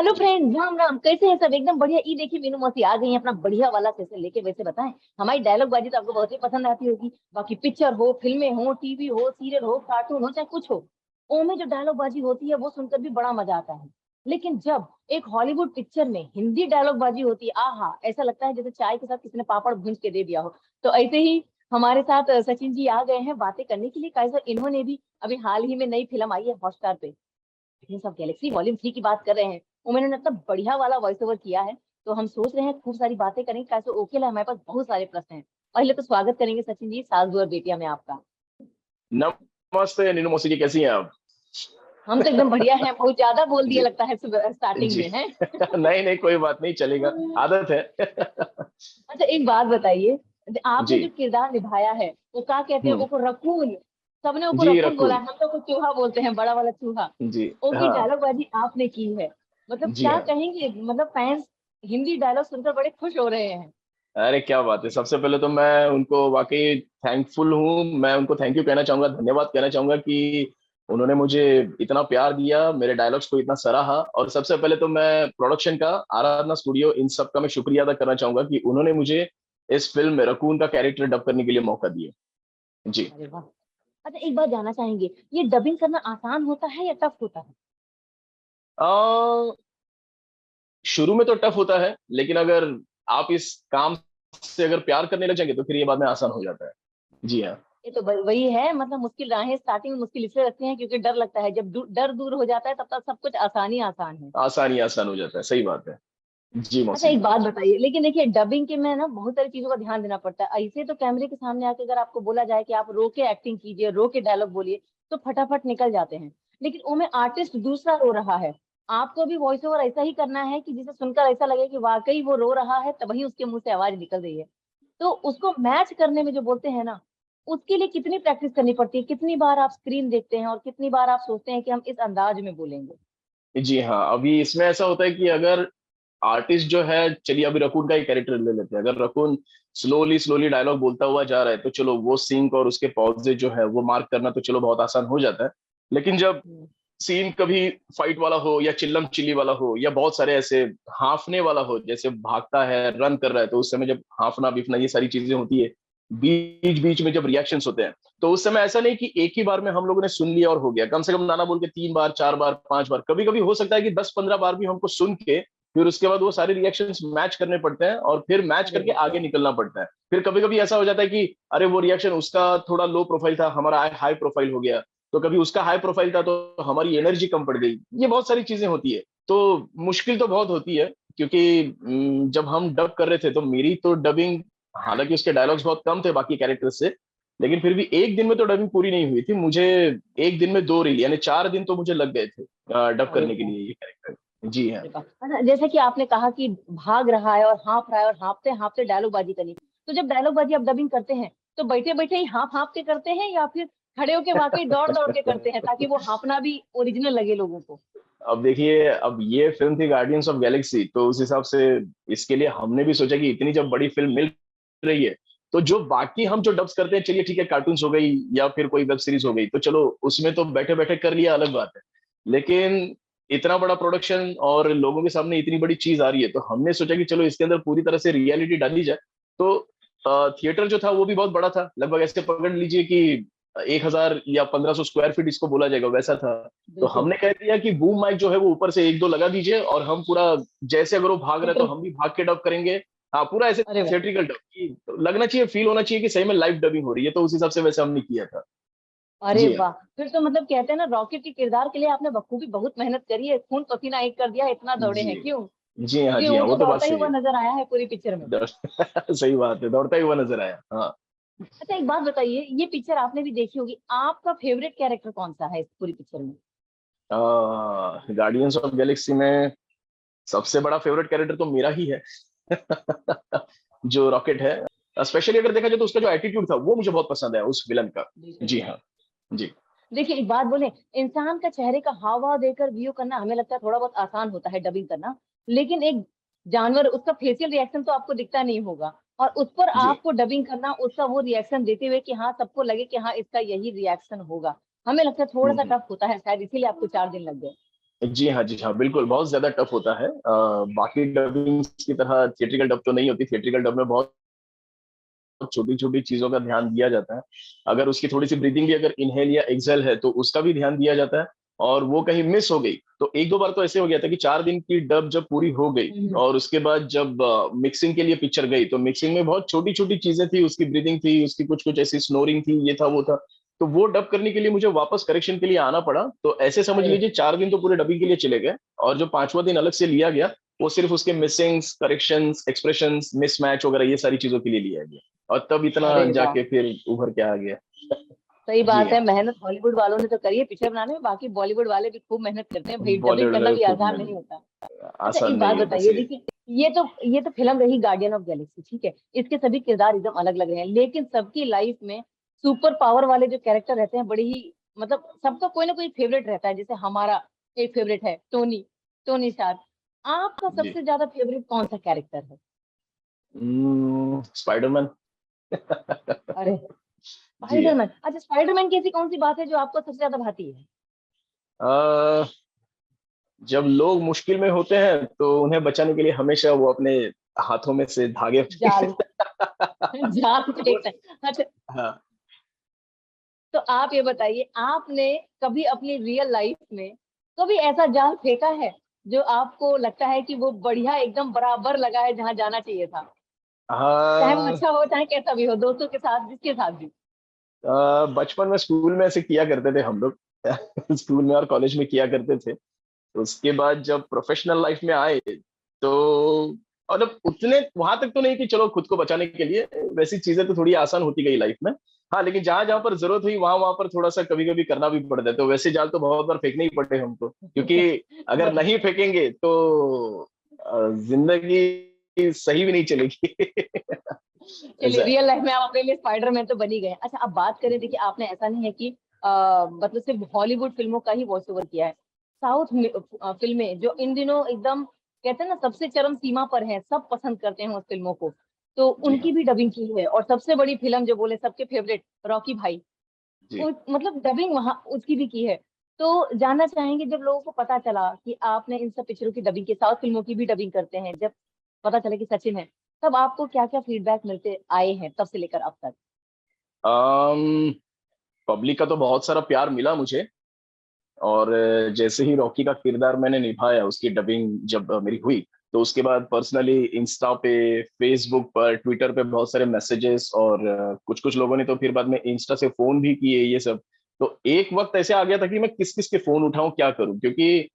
Hello friend, Ram Ram. कैसे हैं सब? एकदम बढ़िया। ई देखिए, मीनू मौसी आ गई हैं अपना बढ़िया वाला सेशन लेके। वैसे बताएं, हमारी डायलॉग बाजी तो आपको बहुत ही पसंद आती होगी। बाकी पिक्चर हो, फिल्में हो, टीवी हो, सीरियल हो, कार्टून हो, चाहे कुछ हो, ओमे जो डायलॉग बाजी होती है वो सुनकर भी बड़ा मजा आता है। लेकिन जब एक हॉलीवुड पिक्चर में हिंदी डायलॉग बाजी होती है, आहा, ऐसा लगता है जैसे चाय के साथ किसी ने पापड़ भूंज के दे दिया हो। तो ऐसे ही हमारे साथ सचिन जी आ गए हैं बातें करने के लिए। कैसे इन्होंने भी अभी हाल ही में नई फिल्म आई है हॉटस्टार पे, गार्डियंस ऑफ गैलेक्सी वॉल्यूम 3 की बात कर रहे हैं। उन्होंने इतना बढ़िया वाला वॉइस ओवर किया है। तो हम सोच रहे हैं खूब सारी बातें करेंगे। कैसे ओके ला, हमारे पास बहुत सारे प्रश्न हैं। पहले तो स्वागत करेंगे सचिन जी, सास बहू और बेटिया में आपका। नमस्ते नीनू मौसी जी, कैसी हैं आप? हम तो एकदम बढ़िया हैं। बहुत ज्यादा बोल दिया जी लगता है स्टार्टिंग जी। में है। नहीं नहीं, कोई बात नहीं, चलेगा, आदत है। अच्छा, एक बात बताइए, आपने जी। जो किरदार निभाया है वो क्या कहते हैं, हम्म। ओको रकून। सबने ओको जी रकून बोला रकुल। है, हम तो ओको चूहा बोलते हैं, बड़ा वाला चूहा। जी। ओकी हाँ। डायलॉग बाजी आपने की है। मतलब जी क्या हाँ। कहेंगे, मतलब फैंस हिंदी डायलॉग सुनकर बड़े खुश हो रहे हैं। अरे क्या बात है, सबसे पहले तो मैं उनको वाकई थैंकफुल हूँ। मैं उनको थैंक यू कहना चाहूंगा, धन्यवाद कहना चाहूंगा कि उन्होंने मुझे इतना प्यार दिया, मेरे डायलॉग्स को इतना सराहा। और सबसे पहले तो मैं प्रोडक्शन का, आराधना स्टूडियो, इन सब का मैं शुक्रिया अदा करना चाहूंगा कि उन्होंने मुझे इस फिल्म में रकून का कैरेक्टर डब करने के लिए मौका दिया। जी। अरे वाह। अच्छा, एक बात जानना चाहेंगे, ये डबिंग करना आसान होता है या टफ होता है? आ, शुरू में तो टफ होता है, लेकिन अगर आप इस काम से अगर प्यार करने लग जाएंगे तो फिर ये बाद में आसान हो जाता है। जी हाँ। ये तो वही है, मतलब मुश्किल राहें स्टार्टिंग में मुश्किल इसलिए लगती हैं क्योंकि डर लगता है। जब डर दूर हो जाता है तब तक सब कुछ आसानी आसान है। आसान ही आसान हो जाता है, सही बात है। जी अच्छा, मौसी एक जी। बात बताइए, लेकिन देखिए डबिंग के में ना बहुत सारी चीजों का ध्यान देना पड़ता है। ऐसे तो कैमरे के सामने आके अगर आपको बोला जाए कि आप रो के एक्टिंग कीजिए, रो के डायलॉग बोलिए, तो फटाफट निकल जाते हैं। लेकिन वो में आर्टिस्ट दूसरा रो रहा है, आपको भी वॉइस ओवर ऐसा ही करना है कि जिसे सुनकर ऐसा लगे कि वाकई वो रो रहा है, तभी उसके मुंह से आवाज निकल रही है। तो उसको मैच करने में जो बोलते हैं ना, उसके लिए कितनी प्रैक्टिस करनी पड़ती है? कितनी बार आप स्क्रीन देखते हैं और कितनी बार आप सोचते हैं कि हम इस अंदाज में बोलेंगे? जी हाँ, अभी इसमें ऐसा होता है कि अगर आर्टिस्ट जो है, चलिए अभी रकून का ही कैरेक्टर ले लेते हैं। अगर रकून स्लोली स्लोली डायलॉग बोलता हुआ जा रहा है तो चलो वो सिंक और उसके पॉजेज जो है वो मार्क करना तो चलो बहुत आसान हो जाता है। लेकिन जब हम्म। सीन कभी फाइट वाला हो या चिल्लम चिल्ली वाला हो या बहुत सारे ऐसे हाफने वाला हो, जैसे भागता है, रन कर रहा है, तो उस समय जब हाफना बिफना ये सारी चीजें होती है, बीच बीच में जब रिएक्शंस होते हैं, तो उस समय ऐसा नहीं कि एक ही बार में हम लोगों ने सुन लिया और हो गया। कम से कम नाना बोल के 3 बार, 4 बार, 5 बार, कभी कभी हो सकता है कि 10-15 बार भी हमको सुन के फिर उसके बाद वो सारे रिएक्शंस मैच करने पड़ते हैं और फिर मैच अरे करके वाह। आगे निकलना पड़ता है। फिर कभी कभी ऐसा हो जाता है कि अरे वो रिएक्शन उसका थोड़ा लो प्रोफाइल था, हमारा हाई प्रोफाइल हो गया, तो कभी उसका हाई प्रोफाइल था तो हमारी एनर्जी कम पड़ गई। ये बहुत सारी चीजें होती है, तो मुश्किल तो बहुत होती है। क्योंकि जब हम डब कर रहे थे तो मेरी तो डबिंग, हालांकि उसके डायलॉग्स बहुत कम थे बाकी कैरेक्टर से, लेकिन फिर भी एक दिन में तो डबिंग पूरी नहीं हुई थी मुझे। एक दिन में 2 रील, यानी 4 दिन तो मुझे लग गए थे डब अरे करने के वाह। लिए ये कैरेक्टर। जी हाँ। अरे वाह। अच्छा, जैसे कि आपने कहा कि भाग रहा है और हाँफ रहा है और हाँफते हाँफते डायलॉग बाजी करनी, तो जब डायलॉग बाजी आप डबिंग करते हैं तो बैठे बैठे ही हाँफ हाँफ के करते हैं या फिर खड़े होके वाकई दौड़ दौड़ के करते हैं ताकि वो हाँफना भी ओरिजिनल लगे लोगों को? अब देखिए, अब ये फिल्म थी गार्डियंस ऑफ गैलेक्सी, तो उस हिसाब से इसके लिए हमने भी सोचा कि इतनी जब बड़ी फिल्म मिल रही है तो जो बाकी हम जो डब्स करते हैं, चलिए ठीक है, कार्टून्स हो गई या फिर कोई वेब सीरीज हो गई, तो चलो उसमें तो बैठे बैठे कर लिया, अलग बात है। लेकिन इतना बड़ा प्रोडक्शन और लोगों के सामने इतनी बड़ी चीज आ रही है, तो हमने सोचा कि चलो इसके अंदर पूरी तरह से रियलिटी डाली जाए। तो थिएटर जो था वो भी बहुत बड़ा था, लगभग ऐसे पकड़ लीजिए कि 1,000 या 1,500 स्क्वायर फीट इसको बोला जाएगा, वैसा था। तो बिल्कुल। हमने कह दिया कि बूम माइक जो है वो ऊपर से एक दो लगा दीजिए और हम पूरा, जैसे अगर वो भाग रहे हैं तो बिल्कुल। हम भी भाग के डब करेंगे। हाँ, पूरा ऐसे अरे वाह। थिएट्रिकल डब की तो लगना चाहिए, फील होना चाहिए कि सही में लाइव डबिंग हो रही है, तो उस हिसाब से वैसे हमने किया था। अरे जी हाँ। वाह, फिर तो मतलब कहते हैं ना, रॉकेट के किरदार के लिए आपने बखूबी बहुत मेहनत करी है, खून पसीना एक कर दिया, इतना दौड़े जी। हैं क्यों? जी हाँ। क्योंकि जी वो हाँ, तो वो तो बात दौड़ता ही सही हुआ है। नजर आया है पूरी पिक्चर में। सही बात है, दौड़ता ही हुआ नजर आया, हाँ। अच्छा, एक बात बताइए, ये पिक्चर आपने भी देखी होगी, आपका फेवरेट कैरेक्टर कौन सा है इस पूरी पिक्चर में? गार्डियंस ऑफ गैलेक्सी में सबसे बड़ा फेवरेट कैरेक्टर तो मेरा ही है। जो रॉकेट है, स्पेशली अगर देखा जाए तो उसका जो एटीट्यूड था वो मुझे बहुत पसंद है उस विलन का। बिल्कुल। जी हाँ। जी। देखिए, एक बात बोले, इंसान का चेहरे का हाव भाव देकर व्यू करना हमें लगता है थोड़ा बहुत आसान होता है डबिंग करना। लेकिन एक जानवर, उसका फेशियल रिएक्शन तो आपको दिखता नहीं होगा, और उस पर जी। आपको डबिंग करना, उसका वो रिएक्शन देते हुए कि हाँ सबको लगे कि हाँ इसका यही रिएक्शन होगा, हमें लगता है थोड़ा सा हम्म। टफ होता है, शायद इसीलिए आपको 4 दिन लग गए। जी हाँ, जी हाँ, बिल्कुल बहुत ज्यादा टफ होता है। बाकी डबिंग की तरह थिएट्रिकल डब तो नहीं होती। थिएट्रिकल डब में बहुत छोटी छोटी चीजों का ध्यान दिया जाता है। अगर उसकी थोड़ी सी ब्रीदिंग भी अगर इनहेल या एक्सहेल है तो उसका भी ध्यान दिया जाता है। और वो कहीं मिस हो गई तो एक दो बार तो ऐसे हो गया था कि 4 दिन की डब जब पूरी हो गई हम्म। और उसके बाद जब मिक्सिंग के लिए पिक्चर गई तो मिक्सिंग में बहुत छोटी छोटी चीजें थी, उसकी ब्रीदिंग थी, उसकी कुछ कुछ ऐसी स्नोरिंग थी, ये था वो था। तो वो डब करने के लिए मुझे वापस करेक्शन के लिए आना पड़ा। तो ऐसे समझ अरे, लीजिए 4 दिन तो पूरे डबिंग के लिए चले गए। और जो पांचवा दिन अलग से लिया गया वो सिर्फ उसके मिसिंग्स, करेक्शंस, एक्सप्रेशंस, मिसमैच वगैरह ये सारी चीजों के लिए लिया गया। और तब इतना अरे वाह, जाके फिर उभर के आ गया। सही जी बात है। हाँ। मेहनत हॉलीवुड वालों ने तो करी है पिक्चर बनाने में, बाकी बॉलीवुड वाले भी खूब मेहनत करते हैं भाई, डबिंग बॉलीवुड करना वाले भी खूब आसान नहीं मेहनत, होता। अच्छा, आसान एक बात नहीं है बस बताइए, ये। देखिए, ये तो फिल्म रही गार्डियन ऑफ गैलेक्सी, ठीक है, इसके सभी किरदार एकदम अलग लग रहे हैं, लेकिन सबकी लाइफ में सुपर पावर वाले जो कैरेक्टर रहते हैं बड़े ही, मतलब सबका कोई ना कोई फेवरेट रहता है। जैसे हमारा एक फेवरेट है टोनी, टोनी शार्क। आपका जी। सबसे ज्यादा फेवरेट कौन सा कैरेक्टर है? स्पाइडरमैन। अरे, जी है। स्पाइडरमैन। अच्छा, स्पाइडरमैन की ऐसी कौन सी बात है जो आपको सबसे ज्यादा भाती है? अ, जब लोग मुश्किल में होते हैं तो उन्हें बचाने के लिए हमेशा वो अपने हाथों में से धागे जाल, जाल वो, फेंकता है। अच्छा, हाँ। तो आप ये बताइए, आपने कभी अपनी रियल लाइफ में कभी ऐसा जाल फेंका है जो आपको लगता है कि वो बढ़िया एकदम बराबर लगा है जहां जाना चाहिए था? चाहे वो हाँ, अच्छा हो चाहे कैसा भी हो, दोस्तों के साथ, जिसके साथ भी। बचपन में स्कूल में ऐसे किया करते थे हम लोग। स्कूल में और कॉलेज में किया करते थे। तो उसके बाद जब प्रोफेशनल लाइफ में आए तो मतलब उतने वहां तक तो नहीं कि चलो खुद को बचाने के लिए, वैसी चीजें तो थोड़ी आसान होती गई लाइफ में। हाँ, लेकिन जहां जहां पर जरूरत हुई वहां वहां पर थोड़ा सा कभी कभी करना भी पड़ता है। तो वैसे जाल तो बहुत बार फेंकने ही पड़े हमको, क्योंकि अगर मतलब, नहीं फेंकेंगे तो जिंदगी सही भी नहीं चलेगी। चलिए, ऐसा है। रियल लाइफ में आप अपने लिए स्पाइडरमैन तो बन ही गए। अच्छा, अब बात करें, देखिए, आपने ऐसा नहीं है कि मतलब सिर्फ हॉलीवुड फिल्मों का ही वॉइस ओवर किया है। साउथ फिल्में जो इन दिनों एकदम कहते हैं ना सबसे चरम सीमा पर है, सब पसंद करते हैं उस फिल्मों को, तो जी उनकी हाँ। भी डबिंग की है। और सबसे बड़ी फिल्म जो बोले सबके फेवरेट, रॉकी भाई, जी। मतलब डबिंग वहां उसकी भी की है। तो जानना चाहेंगे, जब लोगों को पता चला कि आपने इन सब पिक्चरों की डबिंग की, साउथ फिल्मों की भी डबिंग करते हैं, जब पता चला कि सचिन है, तब आपको क्या क्या फीडबैक मिलते आए हैं तब से लेकर अब तक? पब्लिक का तो बहुत सारा प्यार मिला मुझे। और जैसे ही रॉकी का किरदार मैंने निभाया, उसकी डबिंग जब मेरी हुई, तो उसके बाद पर्सनली इंस्टा पे, फेसबुक पर, ट्विटर पे बहुत सारे मैसेजेस, और कुछ कुछ लोगों ने तो फिर बाद में इंस्टा से फोन भी किए ये सब। तो एक वक्त ऐसे आ गया था कि मैं किस किस के फोन उठाऊं, क्या करूं, क्योंकि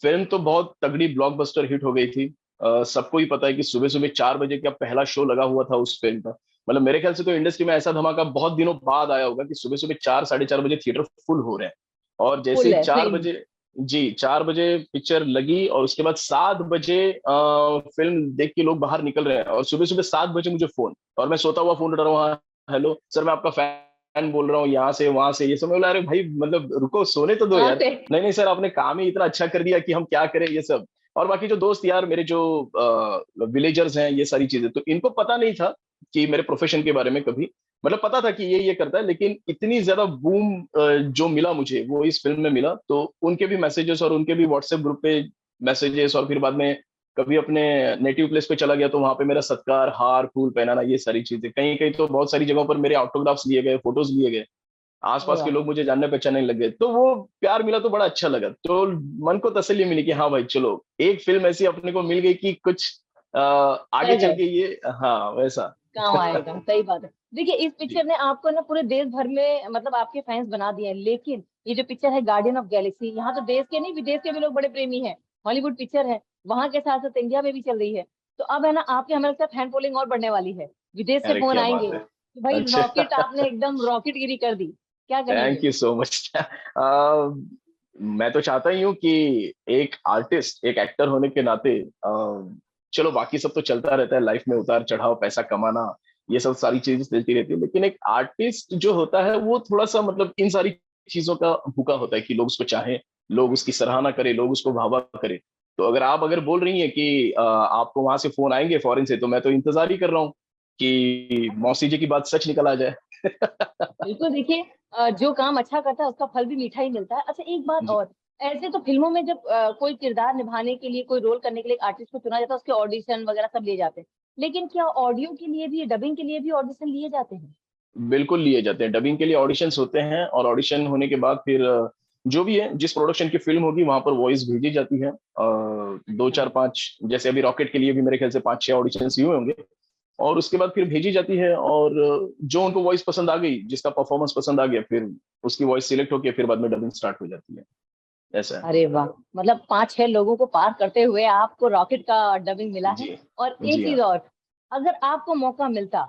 फिल्म तो बहुत तगड़ी ब्लॉकबस्टर हिट हो गई थी। सबको ही पता है कि सुबह सुबह 4 बजे का पहला शो लगा हुआ था उस फिल्म का। मतलब मेरे ख्याल से तो इंडस्ट्री में ऐसा धमाका बहुत दिनों बाद आया होगा कि सुबह सुबह 4, 4:30 बजे थिएटर फुल हो रहे हैं। और जैसे फुल ही है चार सही में। बजे जी 4 बजे पिक्चर लगी और उसके बाद 7 बजे फिल्म देख के लोग बाहर निकल रहे हैं, और सुबह सुबह 7 बजे मुझे फोन, और मैं सोता हुआ फोन उठा रहा हूँ, हाँ हेलो सर, मैं आपका फैन बोल रहा हूँ यहाँ से वहां से, ये सब। मैं बोला अरे भाई मतलब रुको, सोने तो दो कहाँ यार। से? नहीं नहीं सर, आपने काम ही इतना अच्छा कर दिया कि हम क्या करें ये सब। और बाकी जो दोस्त यार मेरे जो विलेजर्स हैं, ये सारी चीजें तो इनको पता नहीं था कि मेरे प्रोफेशन के बारे में कभी। मतलब पता था कि ये करता है, लेकिन इतनी ज्यादा बूम जो मिला मुझे वो इस फिल्म में मिला। तो उनके भी मैसेजेस और उनके भी व्हाट्सएप ग्रुप पे मैसेजेस, और फिर बाद में कभी अपने नेटिव प्लेस पे चला गया तो वहां पे मेरा सत्कार, हार फूल पहनाना, ये सारी चीजें, कहीं कहीं तो बहुत सारी जगहों पर मेरे ऑटोग्राफ्स लिए गए, फोटोज लिए गए। अरे आसपास के वाह, लोग मुझे जानने पहचानने लग गए, तो वो प्यार मिला तो बड़ा अच्छा लगा। तो मन को तसल्ली मिली कि हाँ भाई चलो, एक फिल्म ऐसी अपने को मिल गई कि कुछ आगे कर चल गए, के ये, हाँ वैसा। काम आएगा, सही बात है। देखिए, इस जी। पिक्चर ने आपको ना पूरे देश भर में मतलब आपके फैंस बना दिए हैं, लेकिन ये जो पिक्चर है गार्डियन ऑफ गैलेक्सी, यहाँ तो देश के नहीं विदेश के भी लोग बड़े प्रेमी हैं। हॉलीवुड पिक्चर है, वहां के साथ साथ इंडिया में भी चल रही है। तो अब है ना, आपके हमें लगता है फैन फॉलोइंग और बढ़ने वाली है, विदेश से अरे फोन क्या बात आएंगे है। कि भाई रॉकेट, अच्छा। आपने एकदम रॉकेट गिरी कर दी। क्या थैंक कहेंगे? You so much. मैं तो चाहता ही हूँ कि एक आर्टिस्ट, एक एक्टर होने के नाते, चलो बाकी सब तो चलता रहता है लाइफ में, उतार चढ़ाव, पैसा कमाना, ये सब सारी चीजें चलती रहती है, लेकिन एक आर्टिस्ट जो होता है वो थोड़ा सा मतलब इन सारी चीजों का भूखा होता है कि लोग उसको चाहें, लोग उसकी सराहना करें, लोग उसको वाह वाह करें। तो अगर आप बोल रही हैं कि आपको वहां से फोन आएंगे फॉरेन से, तो मैं तो इंतजार ही कर रहा हूँ कि मौसी जी की बात सच निकल आ जाए। बिल्कुल, देखिए, जो काम अच्छा करता है उसका फल भी मीठा ही मिलता है। अच्छा, एक बात जी। और, ऐसे तो फिल्मों में जब कोई किरदार निभाने के लिए, कोई रोल करने के लिए आर्टिस्ट को चुना जाता है, उसके ऑडिशन वगैरह सब लिए जाते हैं, लेकिन क्या ऑडियो के लिए भी, डबिंग के लिए भी ऑडिशन लिए जाते हैं? बिल्कुल लिए जाते हैं, डबिंग के लिए ऑडिशंस होते हैं, और ऑडिशन होने के बाद फिर जो भी है, जिस प्रोडक्शन की फिल्म होगी वहां पर वॉइस भेजी जाती है। दो अच्छा। चार पांच, जैसे अभी रॉकेट के लिए भी मेरे ख्याल से 5-6 ऑडिशंस हुए होंगे, और उसके बाद फिर भेजी जाती है, और जो उनको वॉइस पसंद आ गई, जिसका परफॉर्मेंस पसंद आ गया, फिर उसकी वॉइस सिलेक्ट होकर फिर बाद में डबिंग स्टार्ट हो जाती है। ऐसा है। अरे वाह, मतलब 5-6 लोगों को पार करते हुए आपको रॉकेट का डबिंग मिला है। जी। और एक जी चीज हाँ। और, अगर आपको मौका मिलता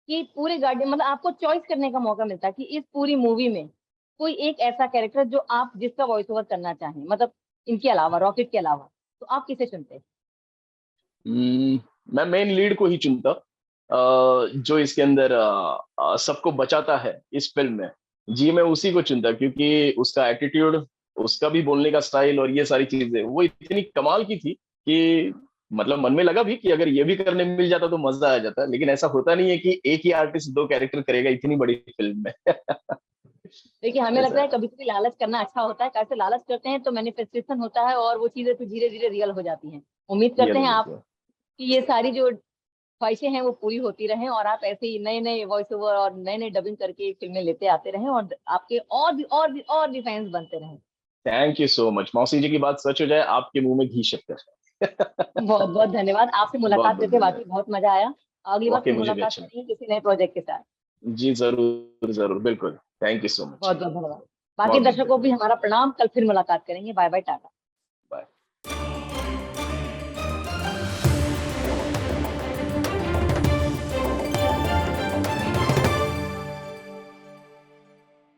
कि पूरे गार्डियन, मतलब आपको चॉइस करने का मौका मिलता कि इस पूरी मूवी में कोई एक ऐसा कैरेक्टर जो आप, जिसका वॉइस ओवर करना चाहें, मतलब इनके अलावा, रॉकेट के अलावा, तो आप किसे चुनते? मैं मेन लीड को ही चुनता, जो इसके अंदर सबको बचाता है इस फिल्म में। जी, मैं उसी को चुनता, क्योंकि उसका एटीट्यूड, उसका भी बोलने का स्टाइल और ये सारी चीजें वो इतनी कमाल की थी कि मतलब मन में लगा भी कि अगर ये भी करने मिल जाता तो मजा आ जाता, लेकिन ऐसा होता नहीं है कि एक ही आर्टिस्ट 2 कैरेक्टर करेगा इतनी बड़ी फिल्म में। देखिए, हमें ऐसा लगता है। है कभी कभी लालच करना अच्छा होता है, कैसे लालच करते हैं तो मैनिफेस्टेशन होता है, और वो चीजें फिर धीरे धीरे रियल हो जाती हैं। उम्मीद करते रियल हैं हो आप जाता है। की ये सारी जो ख्वाहिशें हैं वो पूरी होती रहें, और आप ऐसे ही नए नए वॉइस ओवर और नए नए डबिंग करके फिल्में लेते आते रहें, और आपके और भी फैंस बनते रहें। थैंक यू सो मच, मौसी जी की बात सच हो जाए, आपके मुंह में घी शक्कर। बहुत बहुत धन्यवाद, आपसे बहुत मुलाकात बहुत करके वाकई धन्यवाद। बहुत मजा आया। अगली बार वाकई फिर मुझे भी मुलाकात अच्छा करेंगे किसी नए प्रोजेक्ट के साथ। लगा। जी जरूर जरूर, बिल्कुल। Thank you so much. बहुत बहुत धन्यवाद। बाकी बहुत बहुत दर्शकों को भी धन्यवाद। हमारा प्रणाम, कल फिर मुलाकात करेंगे। Bye bye, Tata.